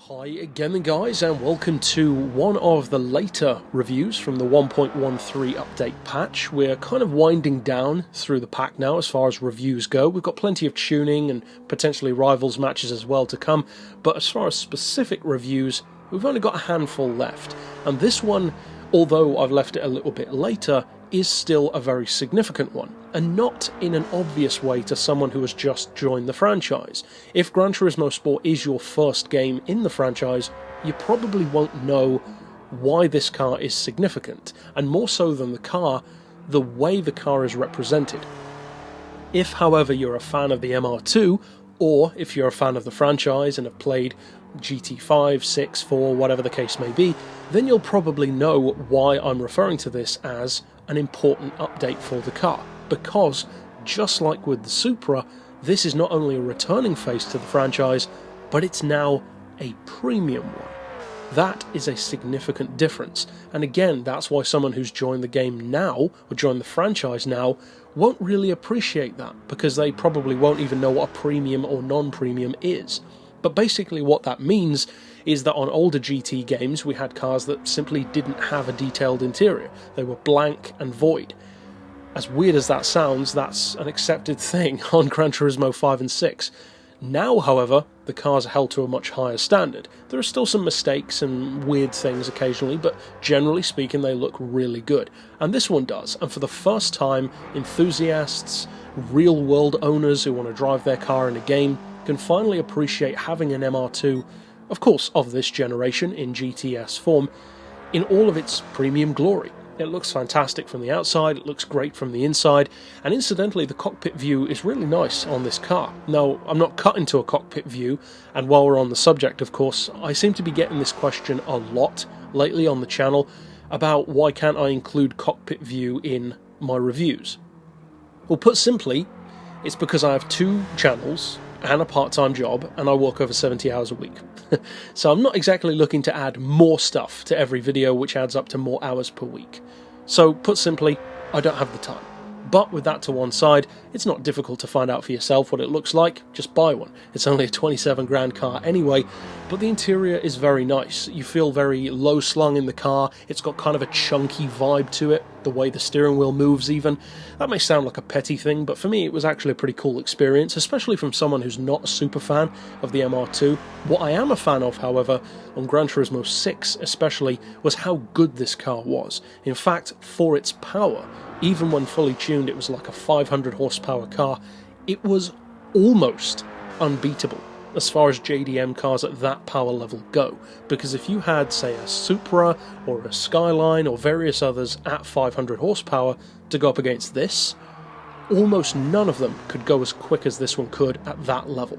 Hi again guys, and welcome to one of the later reviews from the 1.13 update patch. We're kind of winding down through the pack now as far as reviews go. We've got plenty of tuning and potentially rivals matches as well to come, but as far as specific reviews, we've only got a handful left. And this one, although I've left it a little bit later, is still a very significant one, and not in an obvious way to someone who has just joined the franchise. If GranTurismo Sport is your first game in the franchise, you probably won't know why this car is significant, and more so than the car, the way the car is represented. If, however, you're a fan of the MR2, or if you're a fan of the franchise and have played GT5, 6, 4, whatever the case may be, then you'll probably know why I'm referring to this as an important update for the car, because just like with the Supra, this is not only a returning face to the franchise, but it's now a premium one. That is a significant difference, and again, that's why someone who's joined the game now, or joined the franchise now, won't really appreciate that, because they probably won't even know what a premium or non-premium is. But basically what that means is that on older GT games we had cars that simply didn't have a detailed interior. They were blank and void. As weird as that sounds, that's an accepted thing on GranTurismo 5 and 6. Now, however, the cars are held to a much higher standard. There are still some mistakes and weird things occasionally, but generally speaking they look really good. And this one does, and for the first time, enthusiasts, real-world owners who want to drive their car in a game can finally appreciate having an MR2, of course of this generation in GT-S form, in all of its premium glory. It looks fantastic from the outside, it looks great from the inside, and incidentally the cockpit view is really nice on this car. Now, I'm not cut into a cockpit view, and while we're on the subject of course, I seem to be getting this question a lot lately on the channel about why can't I include cockpit view in my reviews. Well, put simply, it's because I have two channels and a part-time job, and I work over 70 hours a week. So I'm not exactly looking to add more stuff to every video, which adds up to more hours per week. So put simply, I don't have the time. But with that to one side, it's not difficult to find out for yourself what it looks like, just buy one. It's only a 27 grand car anyway, but the interior is very nice. You feel very low slung in the car, it's got kind of a chunky vibe to it, the way the steering wheel moves even. That may sound like a petty thing, but for me it was actually a pretty cool experience, especially from someone who's not a super fan of the MR2. What I am a fan of, however, on GranTurismo 6 especially, was how good this car was. In fact, for its power, even when fully tuned, it was like a 500 horsepower car. It was almost unbeatable as far as JDM cars at that power level go, because if you had, say, a Supra or a Skyline or various others at 500 horsepower to go up against this, almost none of them could go as quick as this one could at that level.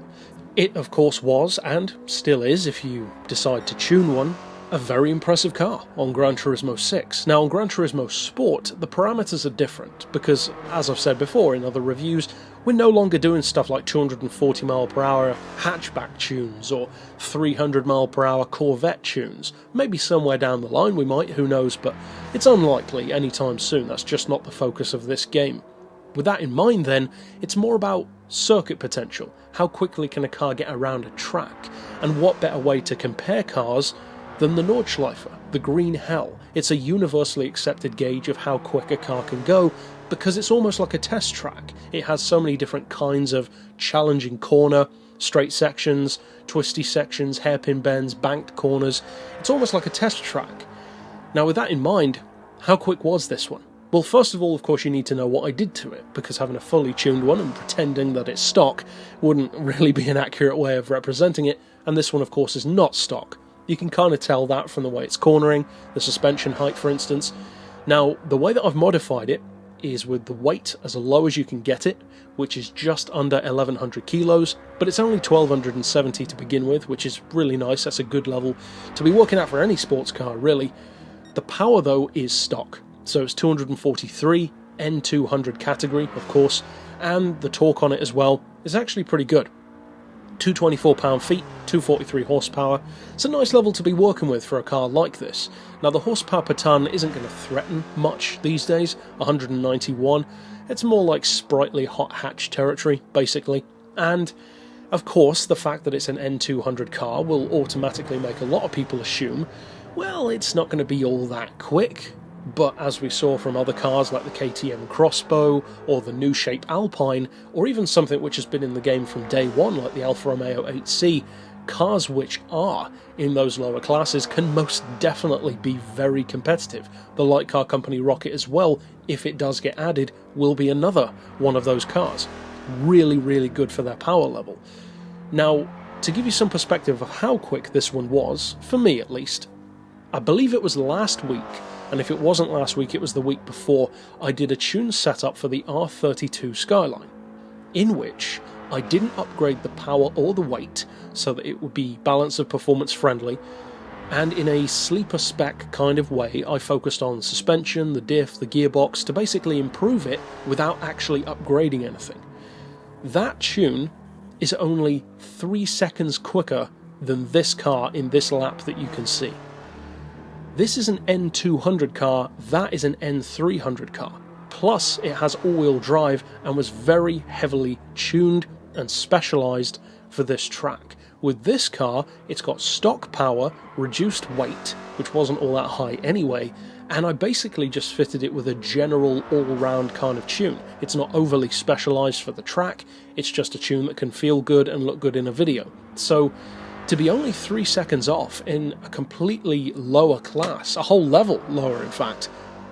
It, of course, was, and still is if you decide to tune one, a very impressive car on GranTurismo 6. Now on GranTurismo Sport, the parameters are different because, as I've said before in other reviews, we're no longer doing stuff like 240 mph hatchback tunes or 300 mph Corvette tunes. Maybe somewhere down the line we might, who knows, but it's unlikely anytime soon. That's just not the focus of this game. With that in mind then, it's more about circuit potential. How quickly can a car get around a track? And what better way to compare cars than the Nordschleife, the green hell. It's a universally accepted gauge of how quick a car can go because it's almost like a test track. It has so many different kinds of challenging corner, straight sections, twisty sections, hairpin bends, banked corners. It's almost like a test track. Now with that in mind, how quick was this one? Well, first of all, of course, you need to know what I did to it, because having a fully tuned one and pretending that it's stock wouldn't really be an accurate way of representing it, and this one, of course, is not stock. You can kind of tell that from the way it's cornering, the suspension height for instance. Now, the way that I've modified it is with the weight as low as you can get it, which is just under 1100 kilos, but it's only 1270 to begin with, which is really nice. That's a good level to be working at for any sports car, really. The power, though, is stock. So it's 243, N200 category, of course, and the torque on it as well is actually pretty good. 224 pound-feet, 243 horsepower. It's a nice level to be working with for a car like this. Now the horsepower per tonne isn't going to threaten much these days, 191. It's more like sprightly hot hatch territory, basically. And Of course, the fact that it's an N200 car will automatically make a lot of people assume, well, it's not going to be all that quick. But as we saw from other cars like the KTM Crossbow, or the new shape Alpine, or even something which has been in the game from day one like the Alfa Romeo 8C, cars which are in those lower classes can most definitely be very competitive. The light car company Rocket as well, if it does get added, will be another one of those cars. Really, really good for their power level. Now, to give you some perspective of how quick this one was, for me at least, I believe it was last week, and if it wasn't last week it was the week before, I did a tune setup for the R32 Skyline, in which I didn't upgrade the power or the weight so that it would be balance of performance friendly, and in a sleeper spec kind of way I focused on suspension, the diff, the gearbox to basically improve it without actually upgrading anything. That tune is only 3 seconds quicker than this car in this lap that you can see. This is an N200 car, that is an N300 car. Plus it has all-wheel drive and was very heavily tuned and specialised for this track. With this car, it's got stock power, reduced weight, which wasn't all that high anyway, and I basically just fitted it with a general all-round kind of tune. It's not overly specialised for the track, it's just a tune that can feel good and look good in a video. So, to be only 3 seconds off in a completely lower class, a whole level lower in fact,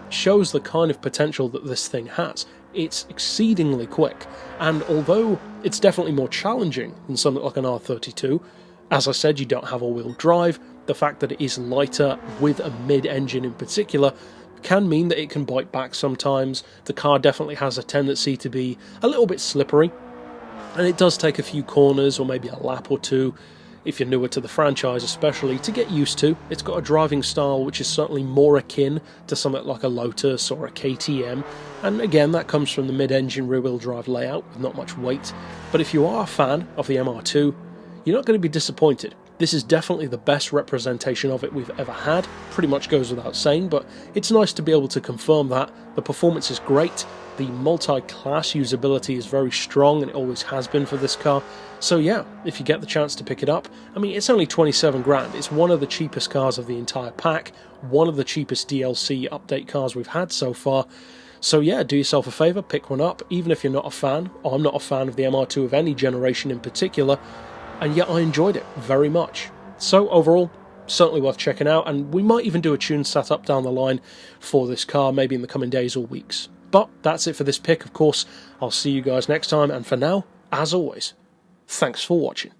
shows the kind of potential that this thing has. It's exceedingly quick, and although it's definitely more challenging than something like an R32, as I said, you don't have all-wheel drive, the fact that it is lighter with a mid-engine in particular can mean that it can bite back sometimes. The car definitely has a tendency to be a little bit slippery, and it does take a few corners or maybe a lap or two, if you're newer to the franchise especially, to get used to. It's got a driving style which is certainly more akin to something like a Lotus or a KTM, and again that comes from the mid-engine rear-wheel drive layout with not much weight. But if you are a fan of the MR2, you're not going to be disappointed. This is definitely the best representation of it we've ever had, pretty much goes without saying, but it's nice to be able to confirm that. The performance is great, the multi-class usability is very strong and it always has been for this car. So yeah, if you get the chance to pick it up, I mean it's only 27 grand, it's one of the cheapest cars of the entire pack, one of the cheapest DLC update cars we've had so far. So yeah, do yourself a favour, pick one up, even if you're not a fan. I'm not a fan of the MR2 of any generation in particular, and yet I enjoyed it very much. So overall, certainly worth checking out, and we might even do a tune setup down the line for this car, maybe in the coming days or weeks. But that's it for this pick, of course. I'll see you guys next time, and for now, as always, thanks for watching.